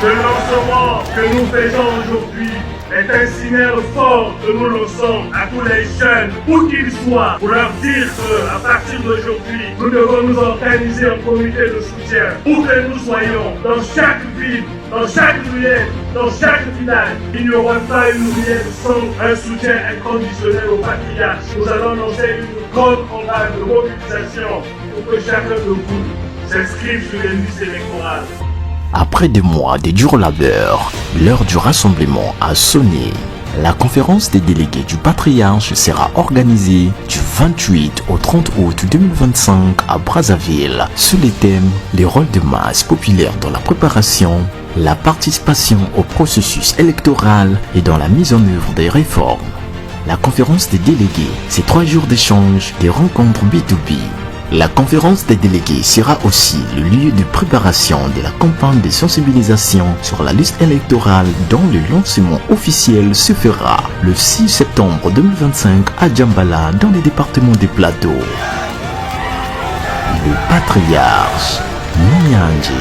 Ce lancement que nous faisons aujourd'hui est un signal fort que nous lançons à tous les jeunes, où qu'ils soient, pour leur dire qu'à partir d'aujourd'hui, nous devons nous organiser en comité de soutien, où que nous soyons, dans chaque ville, dans chaque ruelle, dans chaque village. Il n'y aura pas une ruelle sans un soutien inconditionnel au patriarche. Nous allons lancer une grande campagne de mobilisation pour que chacun de vous s'inscrive sur les listes électorales. Après des mois de dur labeur, l'heure du rassemblement a sonné. La conférence des délégués du patriarche sera organisée du 28 au 30 août 2025 à Brazzaville sous les thèmes les rôles de masse populaire dans la préparation, la participation au processus électoral et dans la mise en œuvre des réformes. La conférence des délégués, c'est 3 jours d'échange, des rencontres B2B. La conférence des délégués sera aussi le lieu de préparation de la campagne de sensibilisation sur la liste électorale dont le lancement officiel se fera le 6 septembre 2025 à Djambala dans le département des Plateaux. Le patriarche Nyanji.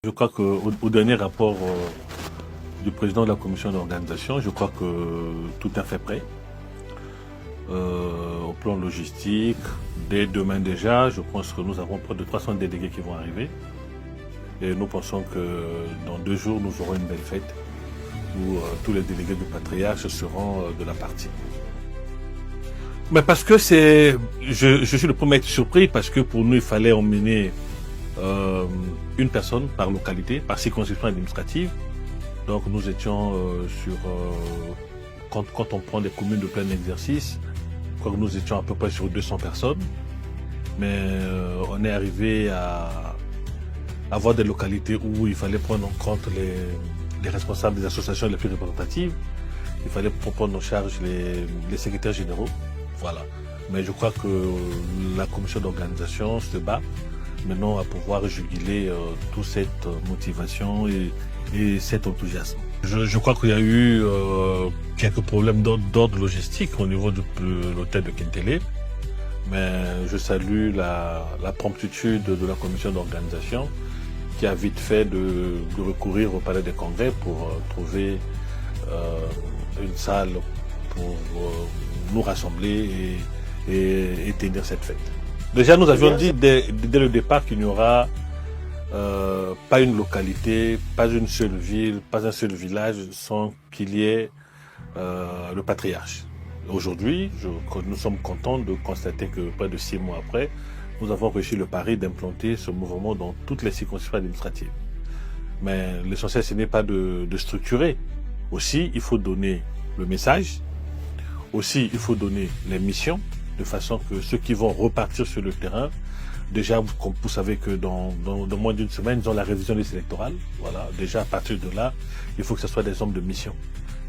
Je crois qu'au dernier rapport du président de la commission d'organisation, je crois que tout est fait prêt. Au plan logistique, dès demain déjà, je pense que nous avons près de 300 délégués qui vont arriver. Et nous pensons que dans 2 jours, nous aurons une belle fête où tous les délégués du patriarche seront de la partie. Mais parce que je suis le premier à être surpris parce que pour nous, il fallait emmener une personne par localité, par circonscription administrative. Donc nous étions quand on prend des communes de plein exercice, nous étions à peu près sur 200 personnes, mais on est arrivé à avoir des localités où il fallait prendre en compte les responsables des associations les plus représentatives, il fallait prendre en charge les secrétaires généraux, voilà. Mais je crois que la commission d'organisation se bat maintenant à pouvoir juguler toute cette motivation et cet enthousiasme. Je crois qu'il y a eu quelques problèmes d'ordre logistique au niveau de l'hôtel de Kintélé, mais je salue la promptitude de la commission d'organisation qui a vite fait de recourir au palais des congrès pour trouver une salle pour nous rassembler et tenir cette fête. Déjà, nous avions dit dès le départ qu'il n'y aura pas une localité, pas une seule ville, pas un seul village sans qu'il y ait le patriarche. Aujourd'hui, nous sommes contents de constater que près de 6 mois après, nous avons réussi le pari d'implanter ce mouvement dans toutes les circonscriptions administratives. Mais l'essentiel, ce n'est pas de structurer. Aussi, il faut donner le message. Aussi, il faut donner les missions, de façon que ceux qui vont repartir sur le terrain, déjà, vous savez que dans moins d'une semaine, ils ont la révision des listes électorales. Voilà. Déjà, à partir de là, il faut que ce soit des hommes de mission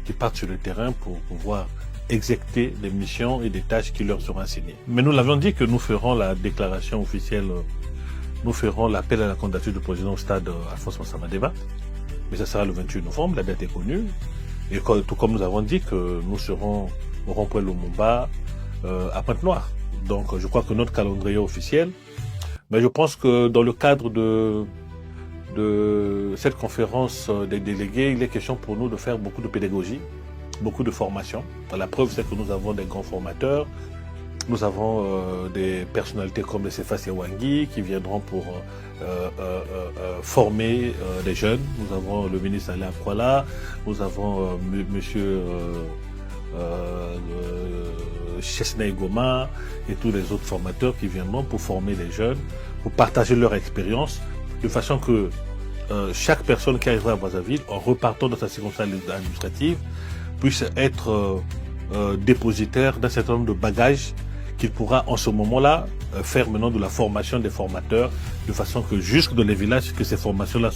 qui partent sur le terrain pour pouvoir exécuter les missions et des tâches qui leur seront assignées. Mais nous l'avions dit que nous ferons la déclaration officielle, nous ferons l'appel à la candidature du président au stade Alphonse Massamadeva. Mais ça sera le 28 novembre, la date est connue. Et tout comme nous avons dit que nous serons au rond-point Lumumba à Pointe-Noire. Donc, je crois que notre calendrier officiel. Mais je pense que dans le cadre de cette conférence des délégués, il est question pour nous de faire beaucoup de pédagogie, beaucoup de formation. La preuve, c'est que nous avons des grands formateurs. Nous avons des personnalités comme le Cephas Yawangui qui viendront pour former les jeunes. Nous avons le ministre Alain Kwala, nous avons monsieur Chesney Goma et tous les autres formateurs qui viendront pour former les jeunes, pour partager leur expérience, de façon que chaque personne qui arrivera à Brazzaville, en repartant dans sa circonstance administrative, puisse être dépositaire d'un certain nombre de bagages qu'il pourra en ce moment-là faire maintenant de la formation des formateurs, de façon que jusque dans les villages, que ces formations-là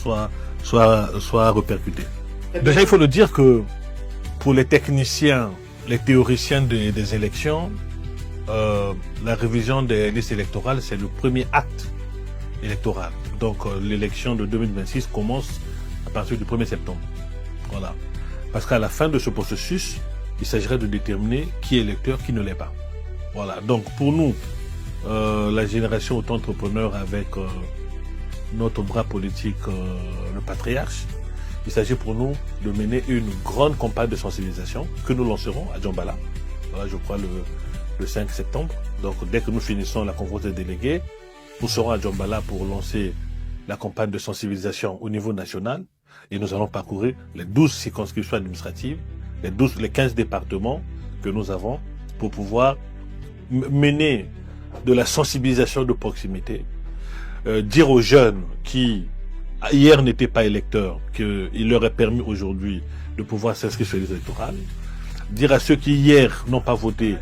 soient répercutées. Déjà, il faut le dire que pour les techniciens, les théoriciens des élections, la révision des listes électorales, c'est le premier acte électoral. Donc l'élection de 2026 commence à partir du 1er septembre. Voilà. Parce qu'à la fin de ce processus, il s'agirait de déterminer qui est électeur, qui ne l'est pas. Voilà. Donc pour nous, la génération auto-entrepreneur avec notre bras politique, le Patriarche. Il s'agit pour nous de mener une grande campagne de sensibilisation que nous lancerons à Djambala, voilà, je crois le 5 septembre. Donc dès que nous finissons la conférence des délégués, nous serons à Djambala pour lancer la campagne de sensibilisation au niveau national et nous allons parcourir les 12 circonscriptions administratives, les 15 départements que nous avons pour pouvoir mener de la sensibilisation de proximité, dire aux jeunes qui hier n'étaient pas électeurs qu'il leur est permis aujourd'hui de pouvoir s'inscrire sur les électorales, dire à ceux qui hier n'ont pas voté